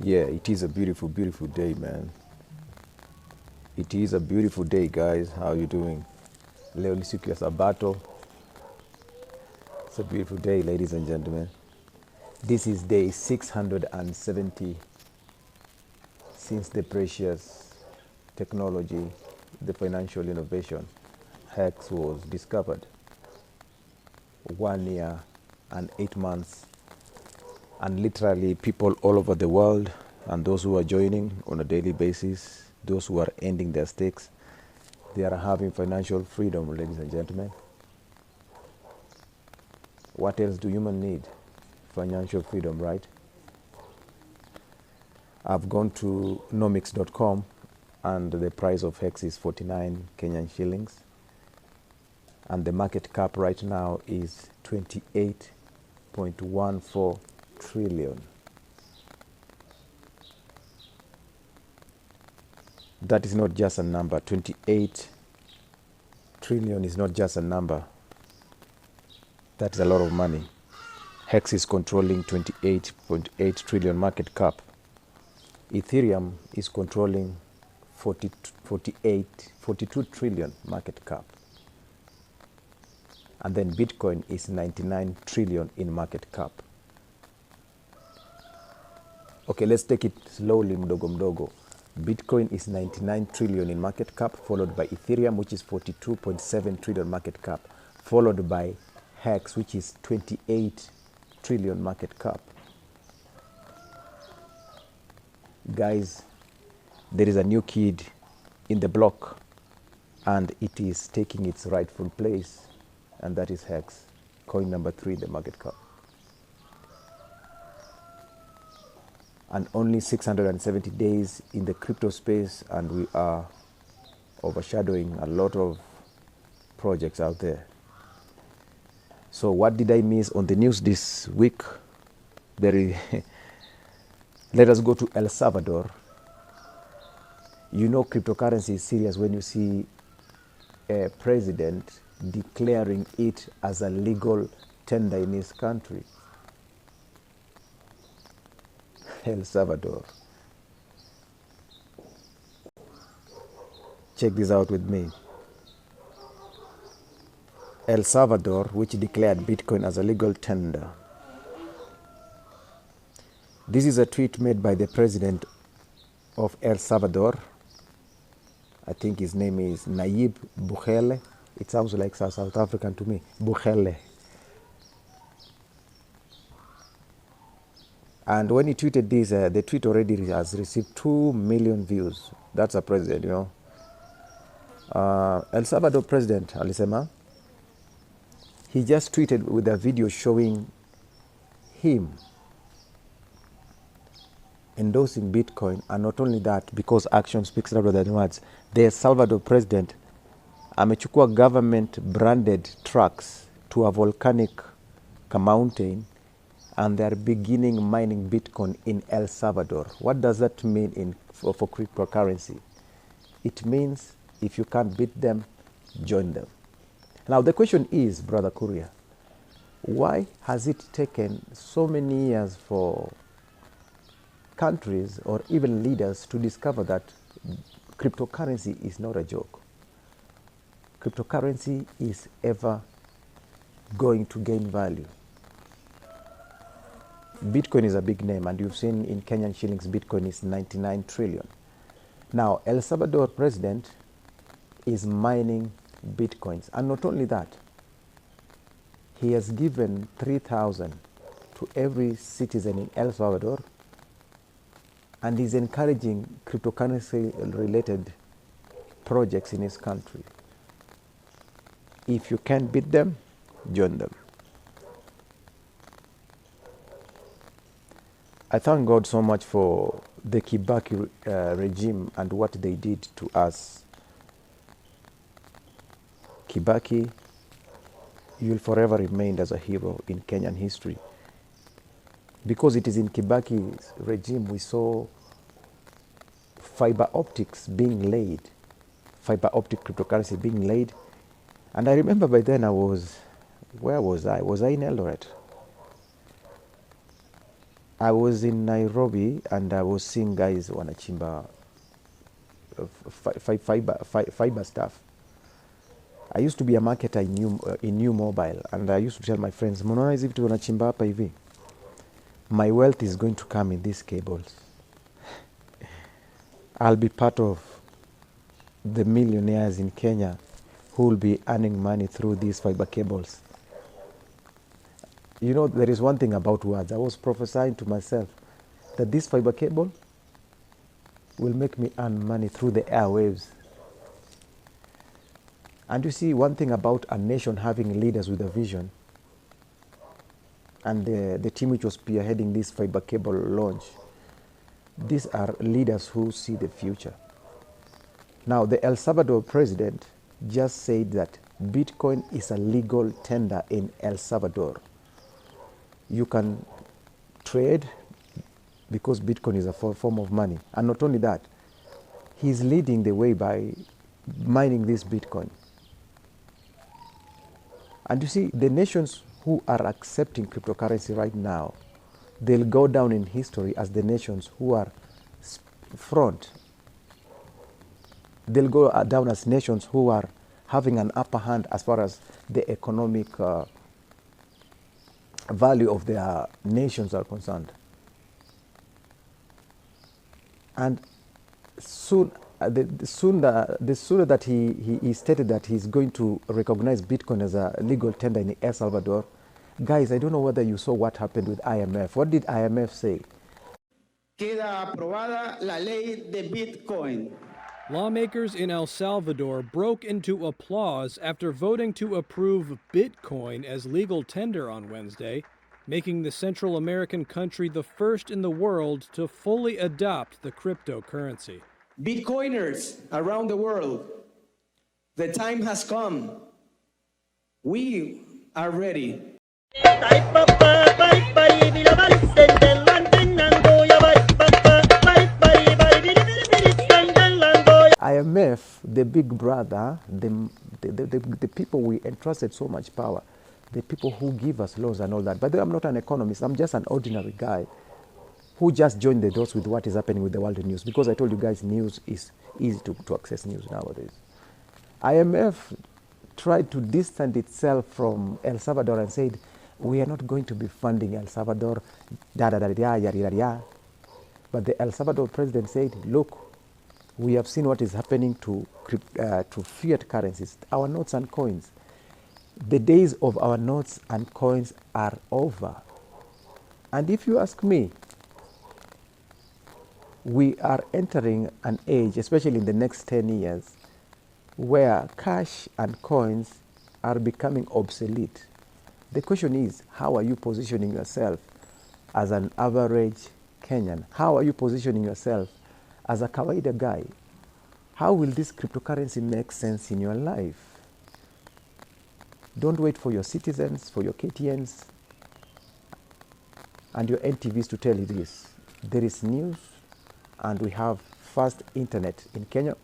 Yeah, it is a beautiful, beautiful day, man. It is a beautiful day, guys. How you doing? Leo ni siku ya Sabato. It's a beautiful day, ladies and gentlemen. This is day 670 since the precious technology, the financial innovation, HEX was discovered. 1 year and 8 months. And literally people all over the world and those who are joining on a daily basis, those who are ending their stakes, they are having financial freedom, ladies and gentlemen. What else do humans need? Financial freedom, right? I've gone to nomics.com and the price of HEX is 49 Kenyan shillings. And the market cap right now is 28.14 trillion. That is not just a number. 28 trillion is not just a number. That's a lot of money. HEX is controlling 28.8 trillion market cap. ETHEREUM is controlling 42 trillion market cap. And then Bitcoin is 99 trillion in market cap. Okay, let's take it slowly, mdogo mdogo. Bitcoin is 99 trillion in market cap, followed by Ethereum, which is 42.7 trillion market cap, followed by HEX, which is 28 trillion market cap. Guys, there is a new kid in the block, and it is taking its rightful place, and that is HEX, coin number 3 in the market cap. And only 670 days in the crypto space, and we are overshadowing a lot of projects out there. So what did I miss on the news this week? Let us go to El Salvador. You know cryptocurrency is serious when you see a president declaring it as a legal tender in his country. El Salvador. Check this out with me. El Salvador, which declared Bitcoin as a legal tender. This is a tweet made by the president of El Salvador. I think his name is Nayib Bukele. It sounds like South African to me. Bukele. And when he tweeted this, the tweet already has received 2 million views. That's a president, you know. El Salvador president, Alisema, he just tweeted with a video showing him endorsing Bitcoin. And not only that, because action speaks louder than words, the El Salvador president amechukua government branded trucks to a volcanic mountain, and they are beginning mining Bitcoin in El Salvador. What does that mean for cryptocurrency? It means if you can't beat them, join them. Now the question is, Brother Courier, why has it taken so many years for countries or even leaders to discover that cryptocurrency is not a joke? Cryptocurrency is ever going to gain value. Bitcoin is a big name, and you've seen in Kenyan shillings, Bitcoin is 99 trillion. Now, El Salvador president is mining Bitcoins. And not only that, he has given 3,000 to every citizen in El Salvador, and is encouraging cryptocurrency-related projects in his country. If you can't beat them, join them. I thank God so much for the Kibaki regime and what they did to us. Kibaki, you will forever remain as a hero in Kenyan history. Because it is in Kibaki's regime we saw fiber optics being laid, fiber optic cryptocurrency being laid. And I remember by then where was I? Was I in Eldoret? I was in Nairobi and I was seeing guys wanachimba fiber stuff. I used to be a marketer in New Mobile, and I used to tell my friends, mnaona hizi vitu wanachimba hapa hivi, my wealth is going to come in these cables. I'll be part of the millionaires in Kenya who will be earning money through these fiber cables. You know, there is one thing about words. I was prophesying to myself that this fiber cable will make me earn money through the airwaves. And you see, one thing about a nation having leaders with a vision, and the team which was spearheading this fiber cable launch, these are leaders who see the future. Now, the El Salvador president just said that Bitcoin is a legal tender in El Salvador. You can trade because Bitcoin is a form of money. And not only that, he's leading the way by mining this Bitcoin. And you see, the nations who are accepting cryptocurrency right now, they'll go down in history as the nations who are front. They'll go down as nations who are having an upper hand as far as the economic value of their nations are concerned. And soon, the sooner that he stated that he's going to recognize Bitcoin as a legal tender in El Salvador, guys, I don't know whether you saw what happened with IMF. What did IMF say? Queda aprobada la ley de Bitcoin. Lawmakers in El Salvador broke into applause after voting to approve Bitcoin as legal tender on Wednesday, making the Central American country the first in the world to fully adopt the cryptocurrency. Bitcoiners around the world, the time has come. We are ready. IMF, the big brother, the people we entrusted so much power, the people who give us laws and all that. But I'm not an economist, I'm just an ordinary guy who just joined the dots with what is happening with the world news, because I told you guys news is easy to access news nowadays. IMF tried to distance itself from El Salvador and said, we are not going to be funding El Salvador, But the El Salvador president said, look, we have seen what is happening to fiat currencies, our notes and coins. The days of our notes and coins are over. And if you ask me, we are entering an age, especially in the next 10 years, where cash and coins are becoming obsolete. The question is, how are you positioning yourself as an average Kenyan? How are you positioning yourself as a kawaida guy? How will this cryptocurrency make sense in your life? Don't wait for your citizens, for your KTNs, and your NTVs to tell you this. There is news, and we have fast internet in Kenya.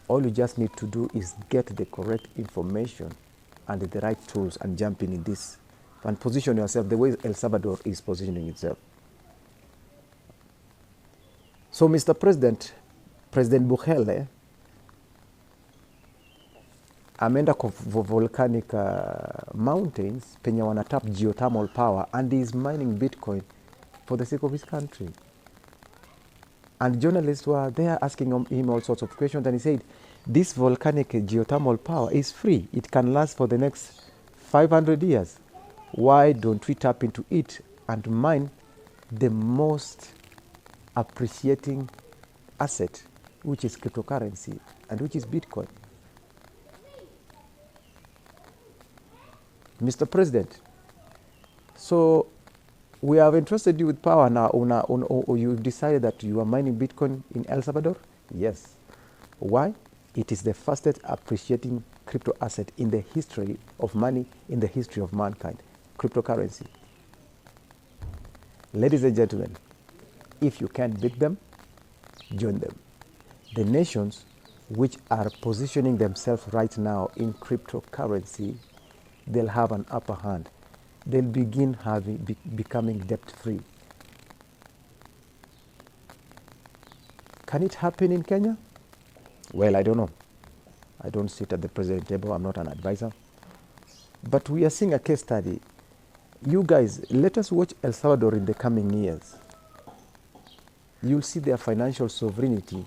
All you just need to do is get the correct information and the right tools and jump in this and position yourself the way El Salvador is positioning itself. So, Mr. President, President Bukele ameenda kwa volcanic mountains penye wanatap geothermal power, and he is mining Bitcoin for the sake of his country. And journalists were there asking him all sorts of questions, and he said, this volcanic geothermal power is free. It can last for the next 500 years. Why don't we tap into it and mine the most appreciating asset, which is cryptocurrency and which is Bitcoin? Mr. President, so we have entrusted you with power now. You've decided that you are mining Bitcoin in El Salvador? Yes. Why? It is the fastest appreciating crypto asset in the history of money, in the history of mankind. Cryptocurrency. Ladies and gentlemen, if you can't beat them, join them. The nations which are positioning themselves right now in cryptocurrency, they'll have an upper hand. They'll begin becoming debt-free. Can it happen in Kenya? Well, I don't know. I don't sit at the president table. I'm not an advisor. But we are seeing a case study. You guys, let us watch El Salvador in the coming years. You'll see their financial sovereignty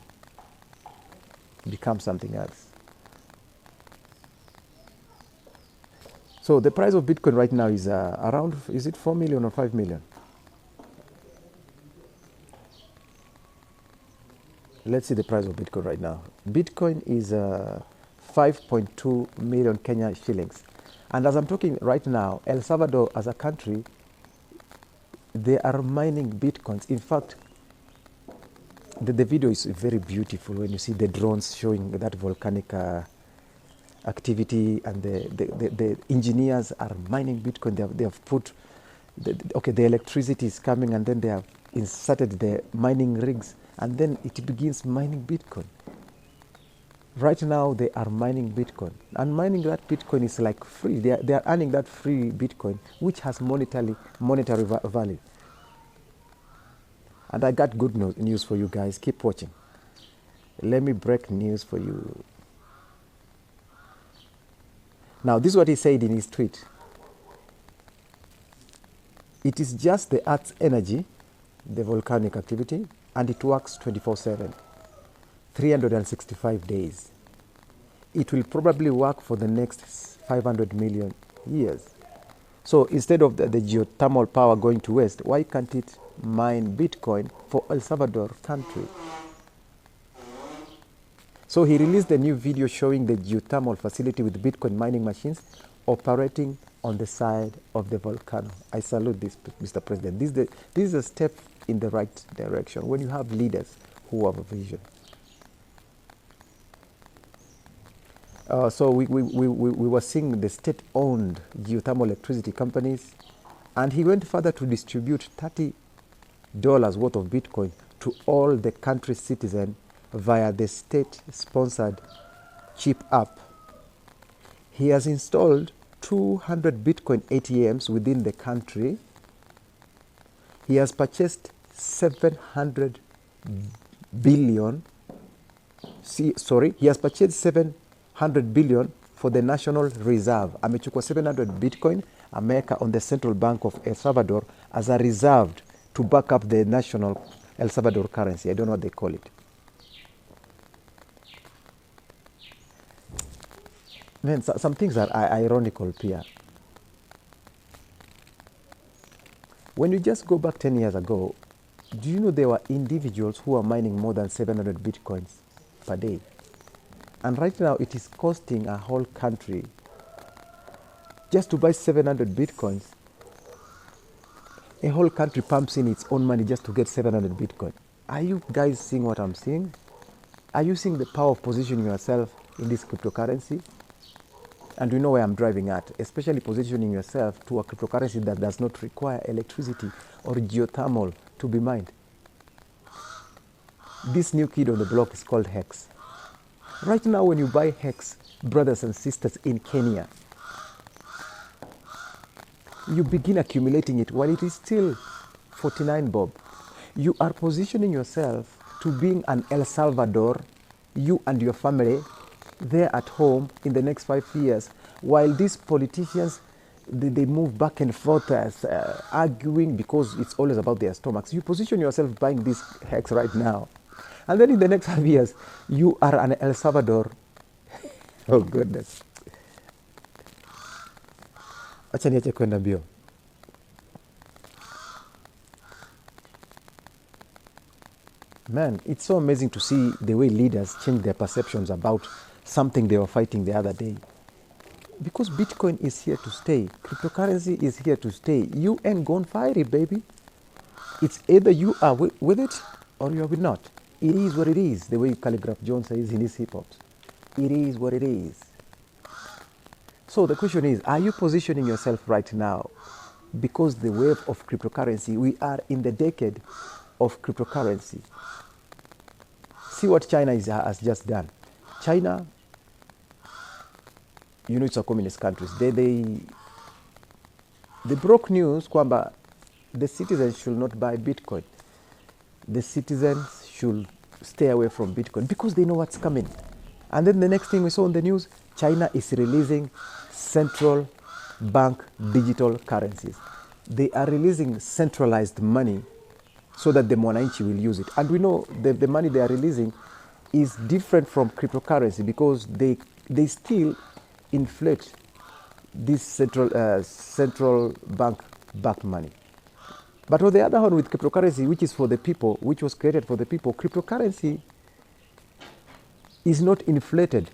become something else. So the price of Bitcoin right now is around, is it 4 million or 5 million? Let's see the price of Bitcoin right now. Bitcoin is 5.2 million Kenya shillings. And as I'm talking right now, El Salvador as a country, they are mining Bitcoins. In fact, the video is very beautiful when you see the drones showing that volcanic activity, and the engineers are mining Bitcoin. They have put, the electricity is coming, and then they have inserted the mining rigs, and then it begins mining Bitcoin. Right now, they are mining Bitcoin. And mining that Bitcoin is like free. They are earning that free Bitcoin, which has monetary value. And I got good news for you guys. Keep watching. Let me break news for you. Now, this is what he said in his tweet. It is just the Earth's energy, the volcanic activity, and it works 24/7, 365 days. It will probably work for the next 500 million years. So instead of the geothermal power going to waste, why can't it mine Bitcoin for El Salvador country? So he released a new video showing the geothermal facility with Bitcoin mining machines operating on the side of the volcano. I salute this, Mr. President. This is a step in the right direction when you have leaders who have a vision. So we were seeing the state-owned geothermal electricity companies, and he went further to distribute $30 worth of Bitcoin to all the country's citizens via the state-sponsored chip app. He has installed 200 Bitcoin ATMs within the country. He has purchased 700 billion. He has purchased 700 billion for the National Reserve. Amechukua 700 Bitcoin ameweka on the Central Bank of El Salvador as a reserve to back up the national El Salvador currency. I don't know what they call it. Man, some things are ironical here. When you just go back 10 years ago, do you know there were individuals who are mining more than 700 Bitcoins per day? And right now it is costing a whole country just to buy 700 Bitcoins. A whole country pumps in its own money just to get 700 Bitcoin. Are you guys seeing what I'm seeing? Are you seeing the power of positioning yourself in this cryptocurrency? And you know where I'm driving at, especially positioning yourself to a cryptocurrency that does not require electricity or geothermal to be mined. This new kid on the block is called HEX. Right now, when you buy HEX, brothers and sisters in Kenya, you begin accumulating it while it is still 49 bob. You are positioning yourself to being an El Salvador, you and your family, there at home in the next 5 years, while these politicians, they move back and forth as arguing because it's always about their stomachs. You position yourself buying this HEX right now, and then in the next 5 years, you are an El Salvador. Oh goodness. Acha niache kwenda mbio. Man, it's so amazing to see the way leaders change their perceptions about something they were fighting the other day. Because Bitcoin is here to stay. Cryptocurrency is here to stay. You ain't gone fiery, baby. It's either you are with it or you are not. It is what it is, the way Calligraph Jones says in his hip-hop. It is what it is. So the question is, are you positioning yourself right now? Because the wave of cryptocurrency, we are in the decade of cryptocurrency. See what China has just done. China, you know, it's a communist country. They broke news kwamba the citizens should not buy Bitcoin. The citizens should stay away from Bitcoin because they know what's coming. And then the next thing we saw on the news, China is releasing central bank digital currencies. They are releasing centralized money so that the Mwananchi will use it. And we know the money they are releasing is different from cryptocurrency because they still inflate this central bank backed money. But on the other hand, with cryptocurrency, which is for the people, which was created for the people, cryptocurrency is not inflated.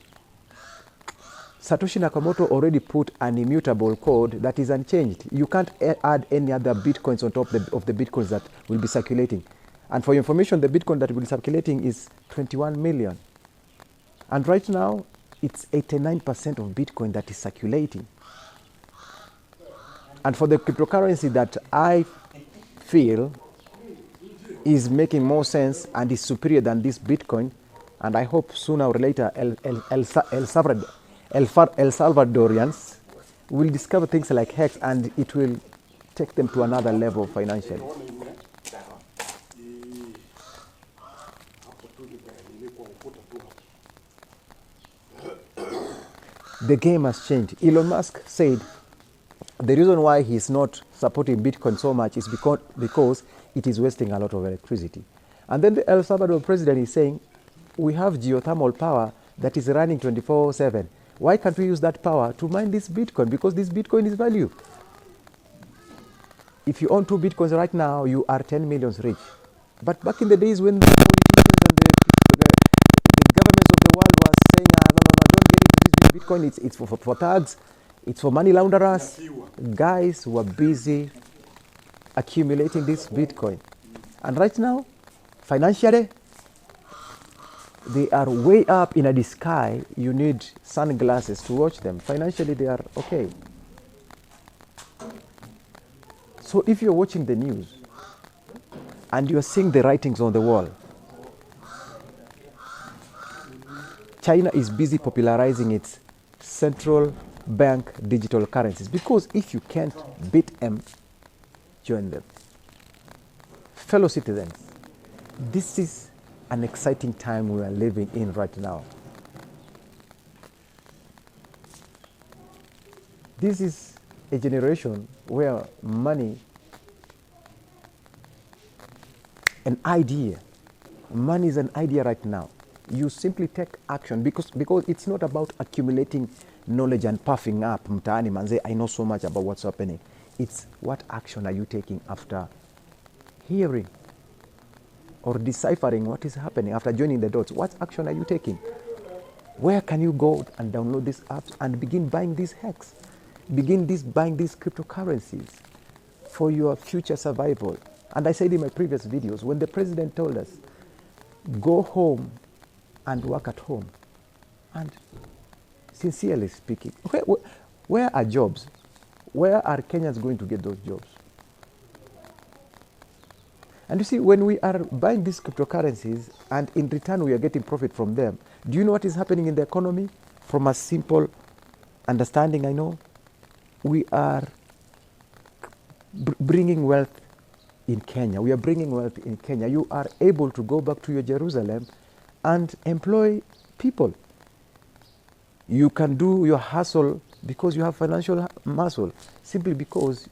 Satoshi Nakamoto already put an immutable code that is unchanged. You can't add any other bitcoins on top of the bitcoins that will be circulating. And for your information, the bitcoin that will be circulating is 21 million. And right now, it's 89% of bitcoin that is circulating. And for the cryptocurrency that I feel is making more sense and is superior than this bitcoin, and I hope sooner or later El Salvadorians will discover things like HEX and it will take them to another level financially. The game has changed. Elon Musk said the reason why he's not supporting Bitcoin so much is because it is wasting a lot of electricity. And then the El Salvador president is saying, we have geothermal power that is running 24/7. Why can't we use that power to mine this Bitcoin? Because this Bitcoin is value. If you own 2 Bitcoins right now, you are 10 million rich. But back in the days when the politicians and the governments of the world were saying, no, don't get into this Bitcoin, it's for thugs, it's for money launderers, guys were busy accumulating this Bitcoin. And right now, financially, they are way up in the sky. You need sunglasses to watch them. Financially, they are okay. So if you're watching the news and you're seeing the writings on the wall, China is busy popularizing its central bank digital currencies because if you can't beat them, join them. Fellow citizens, this is an exciting time we are living in right now. This is a generation where money, money is an idea right now. You simply take action because it's not about accumulating knowledge and puffing up mtaani manze, I know so much about what's happening. It's what action are you taking after hearing or deciphering what is happening, after joining the dots. What action are you taking? Where can you go and download these apps and begin buying these HEX? Begin buying these cryptocurrencies for your future survival. And I said in my previous videos, when the president told us, go home and work at home. And sincerely speaking, where are jobs? Where are Kenyans going to get those jobs? And you see, when we are buying these cryptocurrencies and in return we are getting profit from them, do you know what is happening in the economy? From a simple understanding, I know, we are bringing wealth in Kenya. We are bringing wealth in Kenya. You are able to go back to your Jerusalem and employ people. You can do your hustle because you have financial muscle, simply because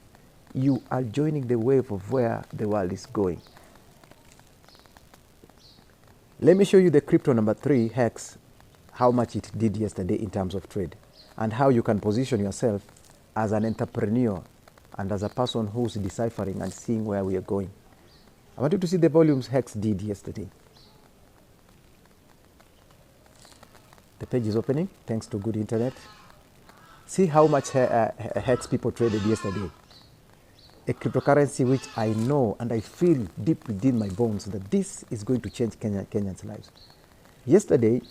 you are joining the wave of where the world is going. Let me show you the crypto number 3, HEX, how much it did yesterday in terms of trade, and how you can position yourself as an entrepreneur and as a person who's deciphering and seeing where we are going. I want you to see the volumes HEX did yesterday. The page is opening, thanks to good internet. See how much HEX people traded yesterday. A cryptocurrency which I know and I feel deep within my bones that this is going to change Kenyans' lives. Yesterday,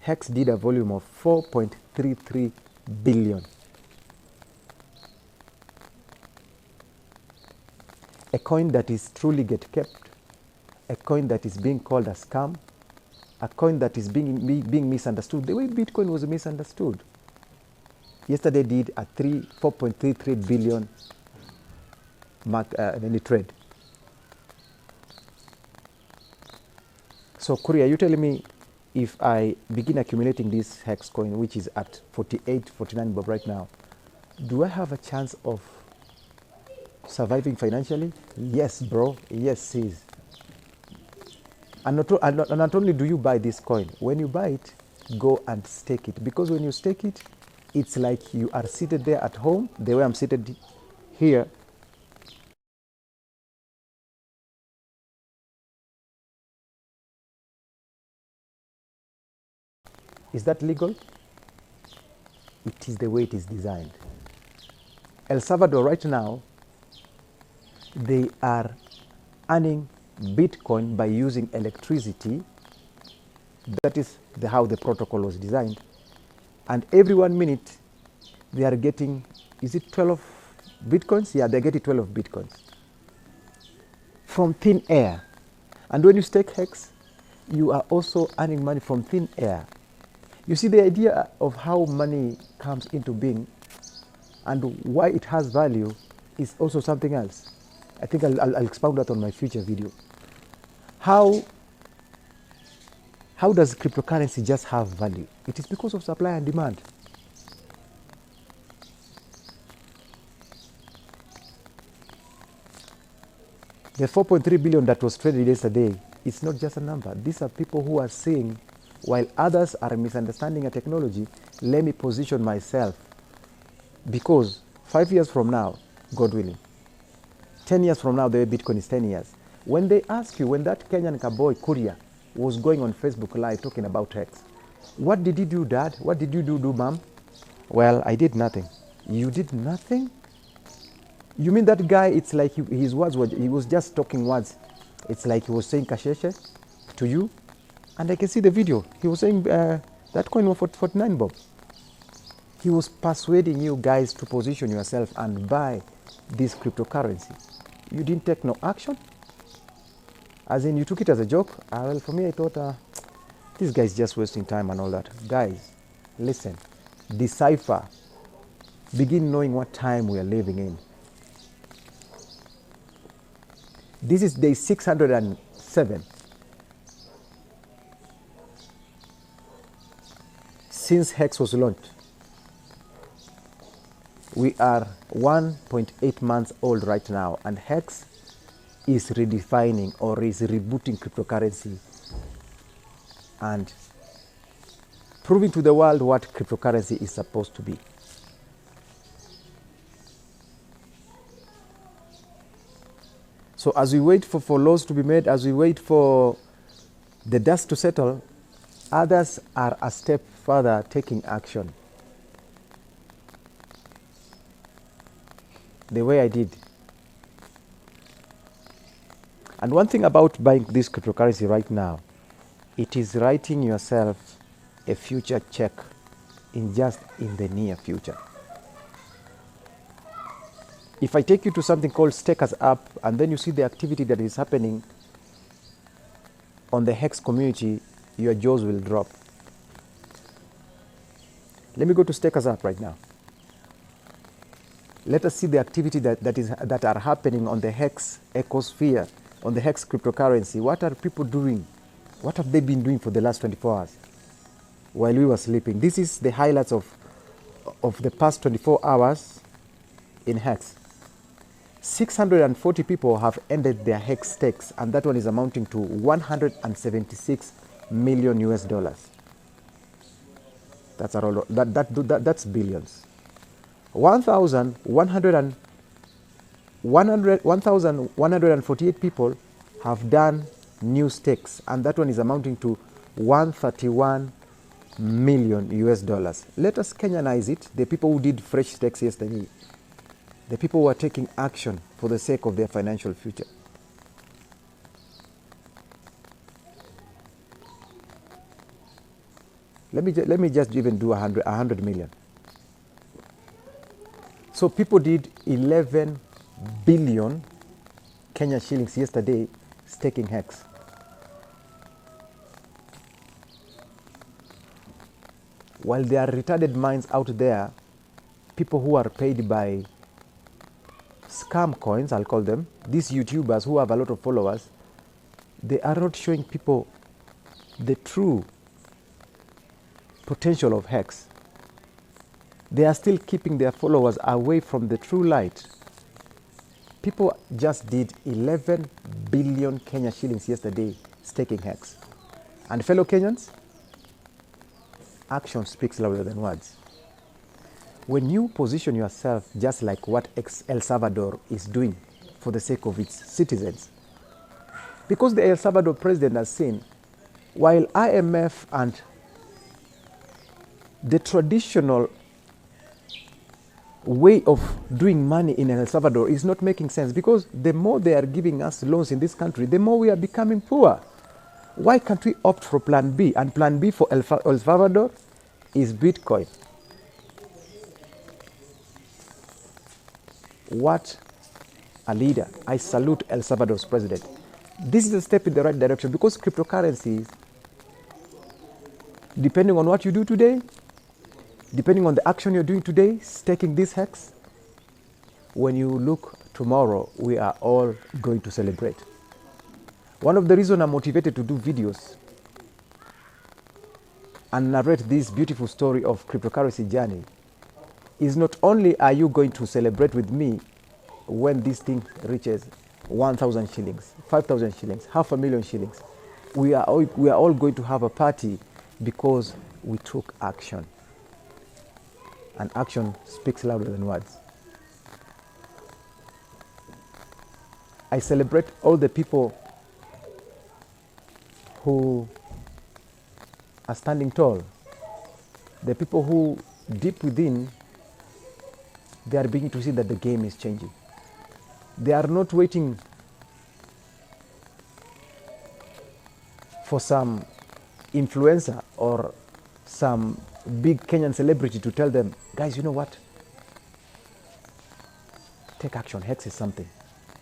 HEX did a volume of 4.33 billion. A coin that is truly get kept, a coin that is being called a scam, a coin that is being misunderstood, the way Bitcoin was misunderstood. Yesterday did a 4.33 billion trade. So Korea, you telling me if I begin accumulating this hex coin, which is at 48, 49 bob right now, do I have a chance of surviving financially? Yes, bro. Yes, sis. And not only do you buy this coin, when you buy it, go and stake it. Because when you stake it, it's like you are seated there at home, the way I'm seated here. Is that legal? It is the way it is designed. El Salvador right now, they are earning Bitcoin by using electricity. That is how the protocol was designed. And every 1 minute, they are getting, is it 12 Bitcoins? Yeah, they're getting 12 Bitcoins from thin air. And when you stake Hex, you are also earning money from thin air. You see, the idea of how money comes into being and why it has value is also something else. I think I'll expound that on my future video. How does cryptocurrency just have value? It is because of supply and demand. The 4.3 billion that was traded yesterday, it's not just a number. These are people who are saying, while others are misunderstanding a technology, let me position myself. Because 5 years from now, God willing, 10 years from now, the way Bitcoin is 10 years. When they ask you, when that Kenyan cowboy courier was going on Facebook Live talking about Hex, what did you do, Dad? What did you do, Mom? Well, I did nothing. You did nothing? You mean that guy, it's like his words were, he was just talking words. It's like he was saying kasheshe to you. And I can see the video. He was saying that coin was 49 bob. He was persuading you guys to position yourself and buy this cryptocurrency. You didn't take no action? As in, you took it as a joke? Well, for me, I thought, this guy's just wasting time and all that. Guys, listen, decipher. Begin knowing what time we are living in. This is day 607 since Hex was launched. We are 1.8 months old right now, and Hex is redefining or is rebooting cryptocurrency and proving to the world what cryptocurrency is supposed to be. So as we wait for laws to be made, as we wait for the dust to settle, others are a step further taking action. The way I did. And one thing about buying this cryptocurrency right now, it is writing yourself a future check in the near future. If I take you to something called Stakers app, and then you see the activity that is happening on the Hex community, your jaws will drop. Let me go to Stakers app right now. Let us see the activity that are happening on the Hex ecosphere, on the Hex cryptocurrency. What are people doing? What have they been doing for the last 24 hours while we were sleeping? This is the highlights of the past 24 hours in Hex. 640 people have ended their Hex stakes, and that one is amounting to 176 million US dollars. That's billions. 1,148 people have done new stakes, and that one is amounting to 131 million US dollars. Let us Kenyanize it. The people who did fresh stakes yesterday, the people who are taking action for the sake of their financial future. Let me just even do 100 million. So people did 11 billion Kenya shillings yesterday staking Hex. While there are retarded minds out there, people who are paid by scam coins, I'll call them, these YouTubers who have a lot of followers, they are not showing people the true potential of HEX. They are still keeping their followers away from the true light. People just did 11 billion Kenya shillings yesterday staking HEX. And fellow Kenyans, action speaks louder than words. When you position yourself just like what El Salvador is doing for the sake of its citizens, because the El Salvador president has seen, while IMF and the traditional way of doing money in El Salvador is not making sense, because the more they are giving us loans in this country, the more we are becoming poor. Why can't we opt for plan B? And plan B for El Salvador is Bitcoin. What a leader. I salute El Salvador's president. This is a step in the right direction, because cryptocurrencies, depending on what you do today, depending on the action you're doing today, staking this HEX, when you look tomorrow, we are all going to celebrate. One of the reasons I'm motivated to do videos and narrate this beautiful story of cryptocurrency journey is not only are you going to celebrate with me when this thing reaches 1,000 shillings, 5,000 shillings, 500,000 shillings. We are all going to have a party because we took action. And action speaks louder than words. I celebrate all the people who are standing tall, the people who deep within, they are beginning to see that the game is changing. They are not waiting for some influencer or some big Kenyan celebrity to tell them, guys, you know what? Take action, HEX is something.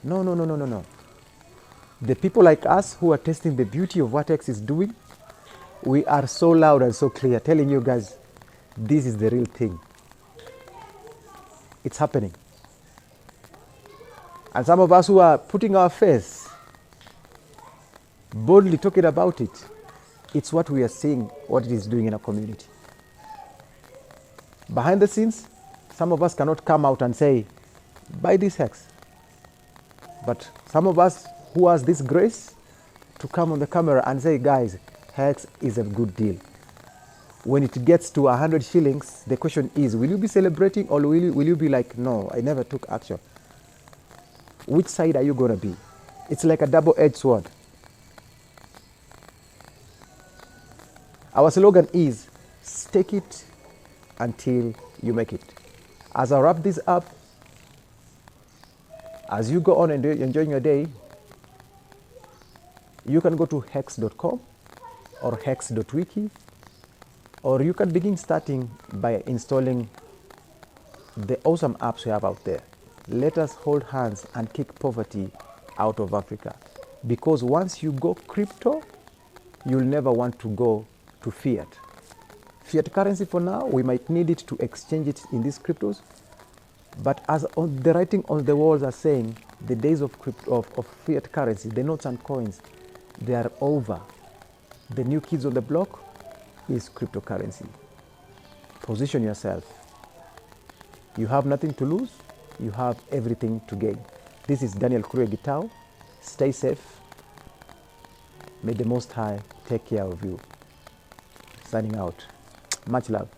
No, no, no, no, no, no. The people like us who are testing the beauty of what HEX is doing, we are so loud and so clear, telling you guys, this is the real thing. It's happening. And some of us who are putting our face, boldly talking about it, it's what we are seeing, what it is doing in our community. Behind the scenes, some of us cannot come out and say, buy this HEX. But some of us who has this grace to come on the camera and say, guys, HEX is a good deal. When it gets to 100 shillings, the question is, will you be celebrating, or will you be like, no, I never took action? Which side are you going to be? It's like a double-edged sword. Our slogan is, stake it until you make it. As I wrap this up, as you go on and enjoying your day, you can go to hex.com or hex.wiki, or you can begin starting by installing the awesome apps we have out there. Let us hold hands and kick poverty out of Africa. Because once you go crypto, you'll never want to go to fiat. Fiat currency for now, we might need it to exchange it in these cryptos. But as on the writing on the walls are saying, the days of fiat currency, the notes and coins, they are over. The new kids on the block is cryptocurrency. Position yourself. You have nothing to lose. You have everything to gain. This is Daniel Gitao. Stay safe. May the Most High take care of you. Signing out. Much love.